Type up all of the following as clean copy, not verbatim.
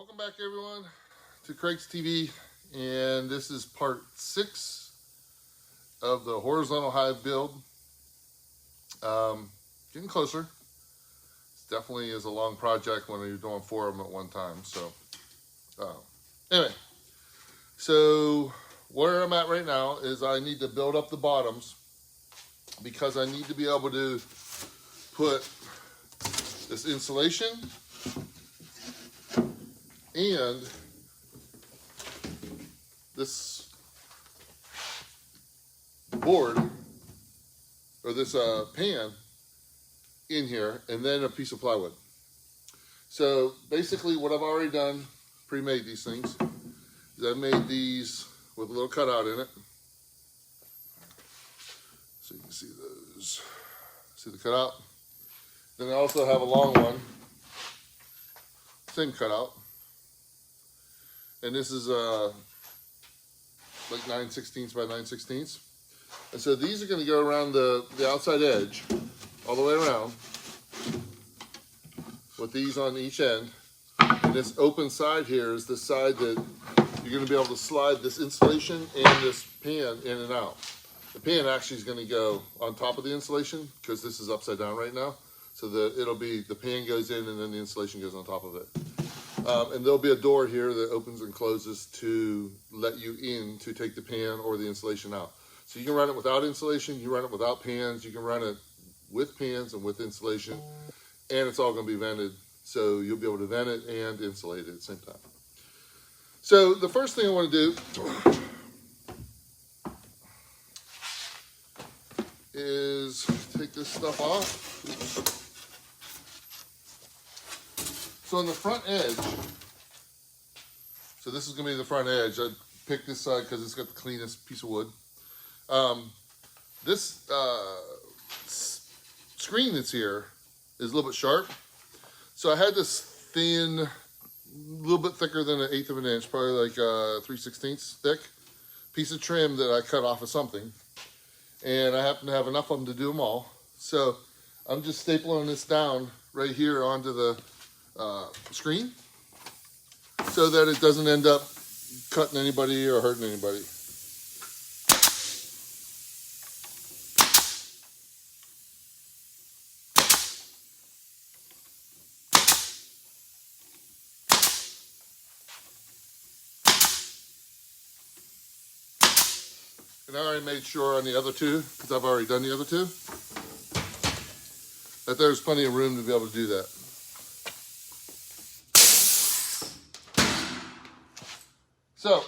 Welcome back, everyone, to Craig's TV, and this is part 6 of the horizontal hive build. Getting closer. It definitely is a long project when you're doing 4 of them at one time. So, anyway, so where I'm at right now is I need to build up the bottoms because I need to be able to put this insulation and this board or this pan in here, and then a piece of plywood. So basically what I've already done, pre-made these things, is I made these with a little cutout in it. So you can see those. See the cutout? Then I also have a long one, same cutout. And this is like 9/16 by 9/16. And so these are going to go around the outside edge, all the way around, with these on each end. And this open side here is the side that you're going to be able to slide this insulation and this pan in and out. The pan actually is going to go on top of the insulation because this is upside down right now. So it'll be the pan goes in and then the insulation goes on top of it. And there'll be a door here that opens and closes to let you in to take the pan or the insulation out. So you can run it without insulation, you run it without pans, you can run it with pans and with insulation, and it's all going to be vented. So you'll be able to vent it and insulate it at the same time. So the first thing I want to do is take this stuff off. Oops. So on the front edge, so this is going to be the front edge. I picked this side because it's got the cleanest piece of wood. This screen that's here is a little bit sharp. So I had this thin, a little bit thicker than 1/8 of an inch, probably like 3/16 thick piece of trim that I cut off of something. And I happen to have enough of them to do them all. So I'm just stapling this down right here onto the screen so that it doesn't end up cutting anybody or hurting anybody. And I already made sure on the other two, because I've already done the other two, that there's plenty of room to be able to do that. So,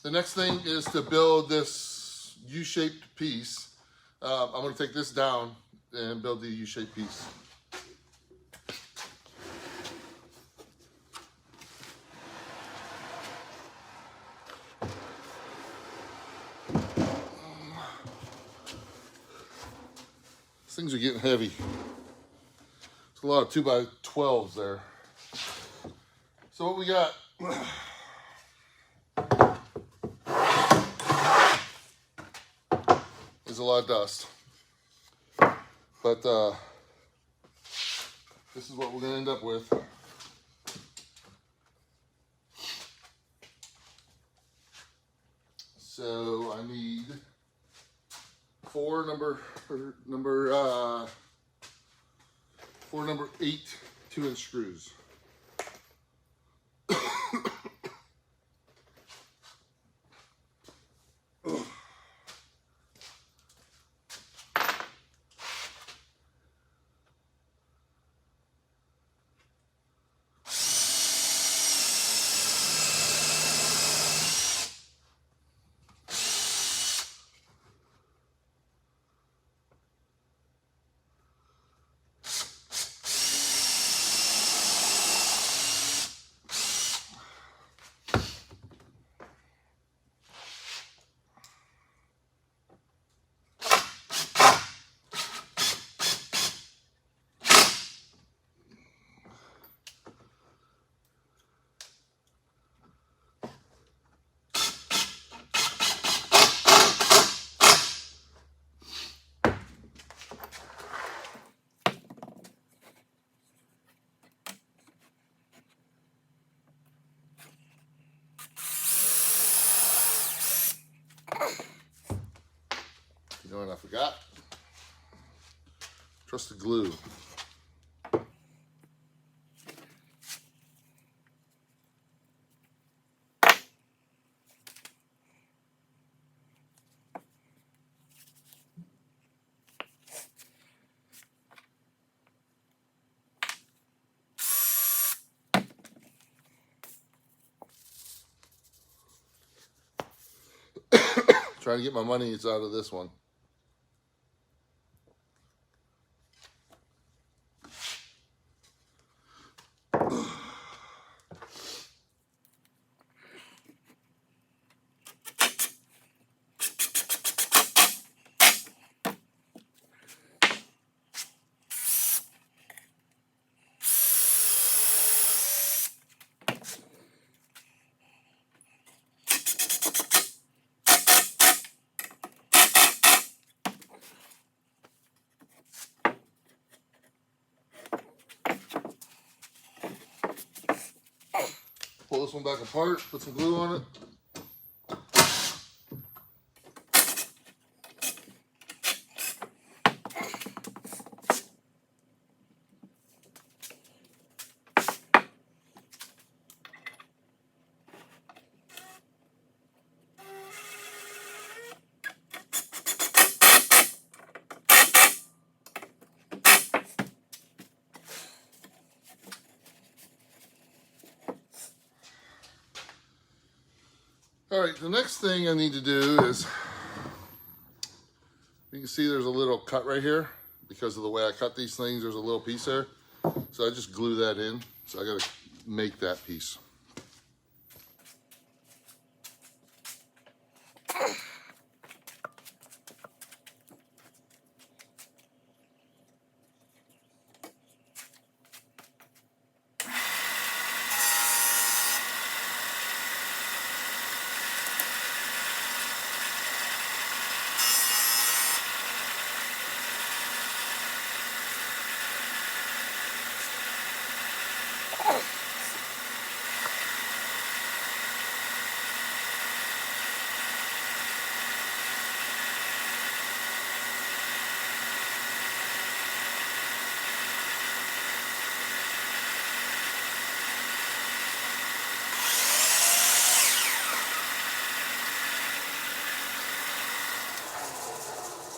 the next thing is to build this U-shaped piece. I'm going to take this down and build the U-shaped piece. These things are getting heavy. There's a lot of 2x12s there. So what we got? Is a lot of dust, but this is what we're going to end up with. So I need 4 number 8 2-inch screws. I forgot. Trust the glue. Trying to get my monies out of this one. Pull this one back apart, put some glue on it. All right, the next thing I need to do is, you can see there's a little cut right here. Because of the way I cut these things, there's a little piece there. So I just glue that in. So I gotta make that piece.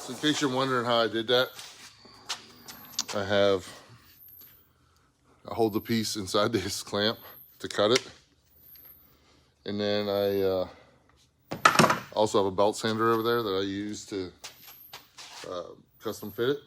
So in case you're wondering how I did that, I hold the piece inside this clamp to cut it. And then I also have a belt sander over there that I use to custom fit it.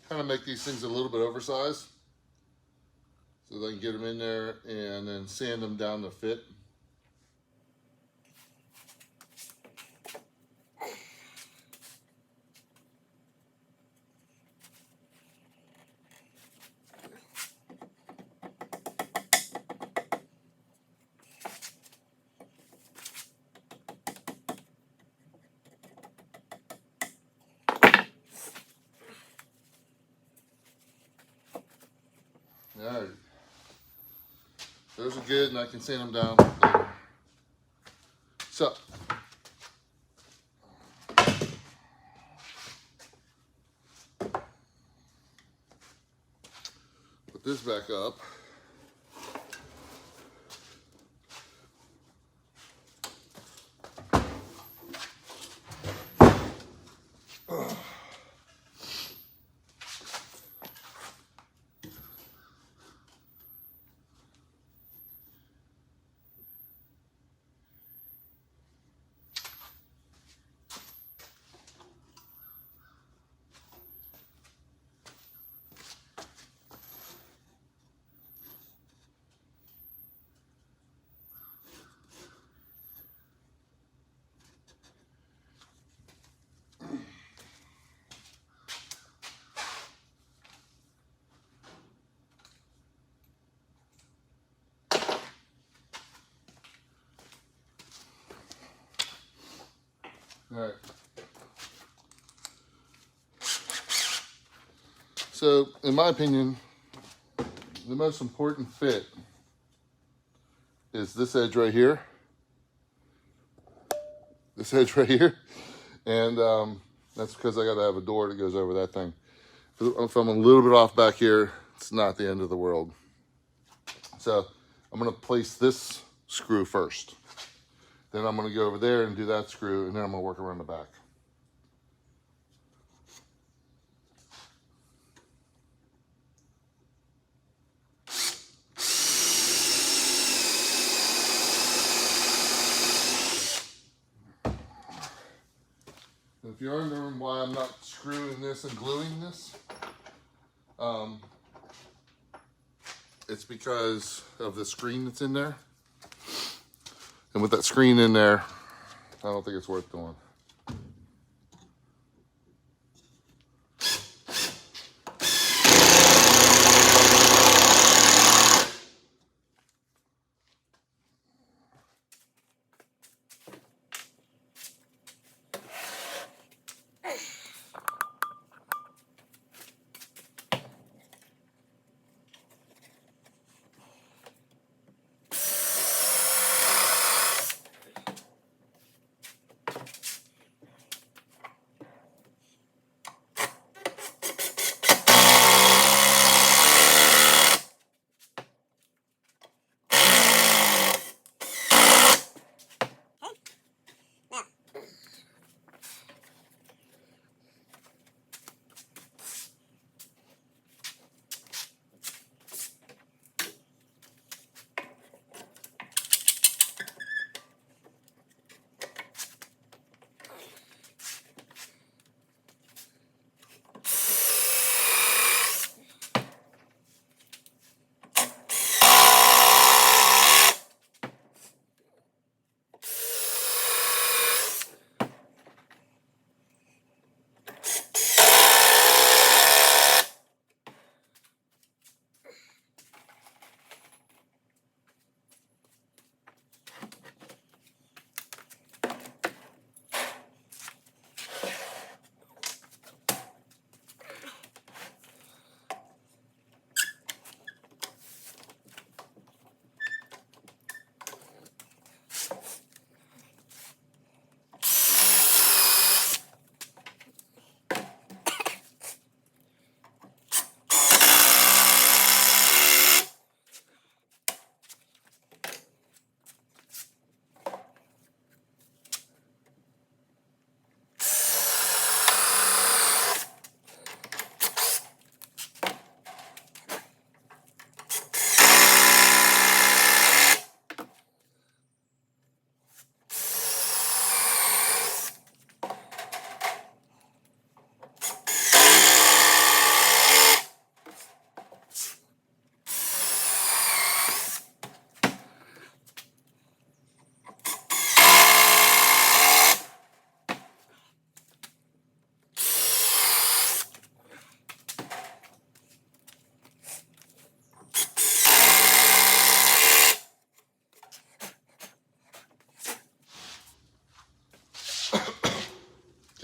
Kind of make these things a little bit oversized so that I can get them in there and then sand them down to fit. Those are good, and I can sand them down later. So, put this back up. All right. So, in my opinion, the most important fit is this edge right here. This edge right here. And that's because I got to have a door that goes over that thing. If I'm a little bit off back here, it's not the end of the world. So, I'm going to place this screw first. Then I'm going to go over there and do that screw, and then I'm going to work around the back. If you're wondering why I'm not screwing this and gluing this, it's because of the screen that's in there. And with that screen in there, I don't think it's worth doing.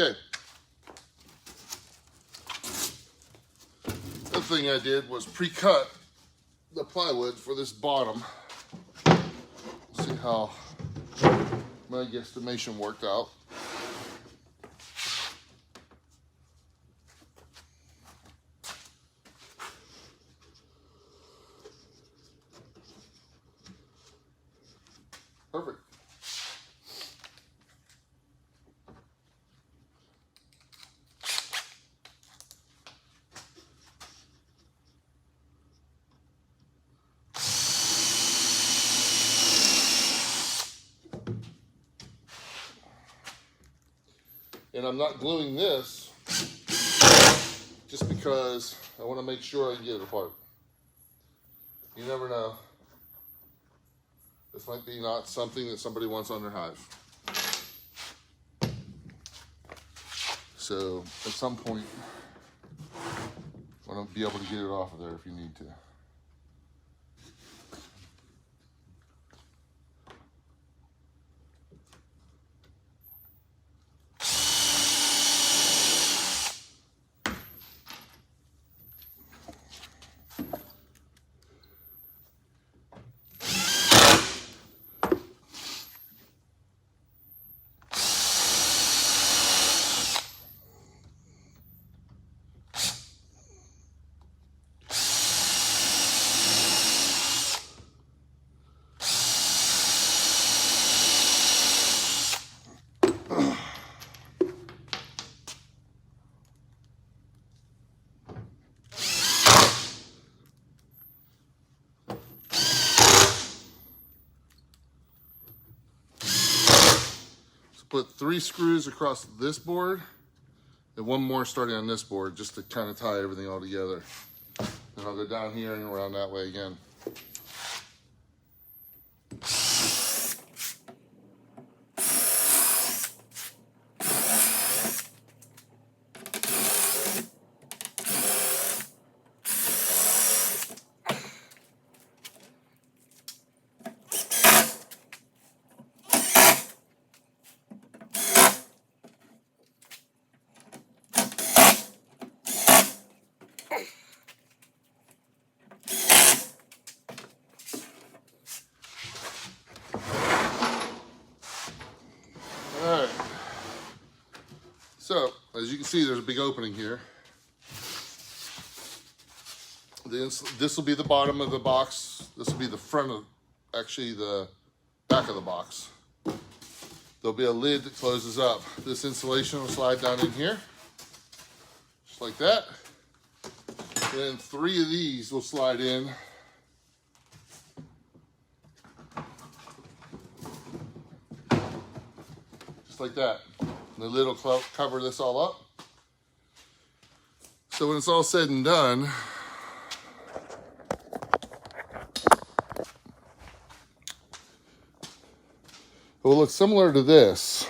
Okay. The thing I did was pre-cut the plywood for this bottom how my guesstimation worked out. Perfect. And I'm not gluing this just because I want to make sure I can get it apart. You never know. This might be not something that somebody wants on their hive. So at some point, I want to be able to get it off of there if you need to. Put 3 screws across this board and 1 more starting on this board just to kind of tie everything all together. Then I'll go down here and around that way again. Alright, so as you can see, there's a big opening here. This will be the bottom of the box. This will be the front of, actually the back of the box. There'll be a lid that closes up. This insulation will slide down in here, just like that. And then 3 of these will slide in. Like that. And the lid will cover this all up. So when it's all said and done, it will look similar to this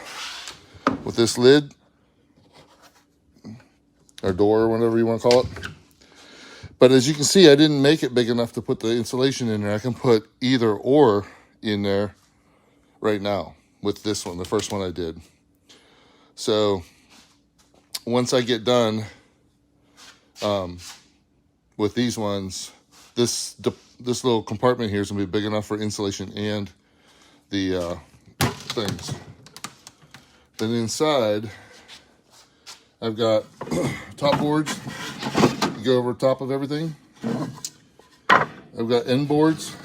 with this lid or door or whatever you want to call it. But as you can see, I didn't make it big enough to put the insulation in there. I can put either or in there right now with this one, the first one I did. So once I get done with these ones, this little compartment here is gonna be big enough for insulation and the things. Then inside, I've got top boards that go over top of everything. I've got end boards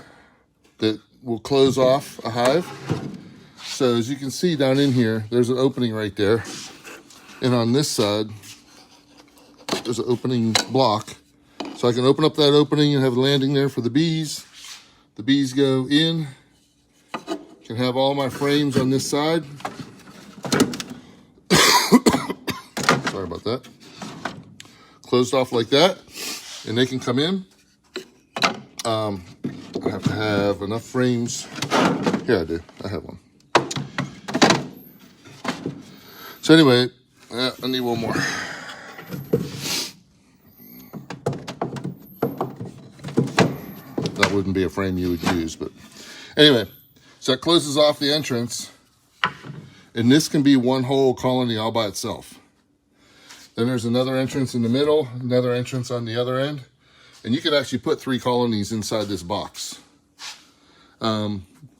that will close off a hive. So as you can see down in here, there's an opening right there. And on this side, there's an opening block. So I can open up that opening and have a landing there for the bees. The bees go in. Can have all my frames on this side. Sorry about that. Closed off like that. And they can come in. I have to have enough frames. Here I do. I have one. So anyway, I need one more. That wouldn't be a frame you would use, but anyway, so it closes off the entrance, and this can be one whole colony all by itself. Then there's another entrance in the middle, another entrance on the other end, and you could actually put 3 colonies inside this box.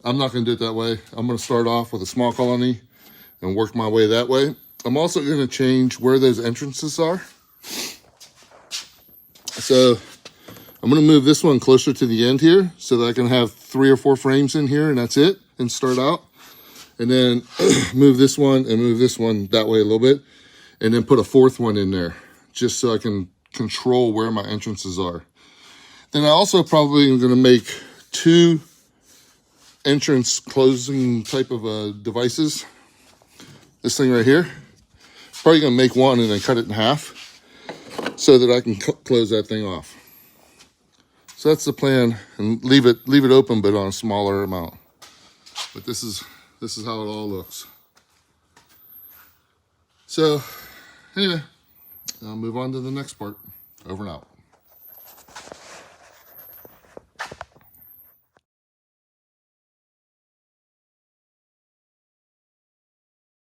I'm not going to do it that way. I'm going to start off with a small colony and work my way that way. I'm also going to change where those entrances are. So I'm going to move this one closer to the end here so that I can have 3 or 4 frames in here and that's it, and start out. And then move this one and move this one that way a little bit, and then put a 4th one in there just so I can control where my entrances are. Then I also probably am going to make 2 entrance closing type of devices. This thing right here. Probably going to make one and then cut it in half so that I can close that thing off. So that's the plan, and leave it open but on a smaller amount. But this is how it all looks. So anyway, I'll move on to the next part. Over and out.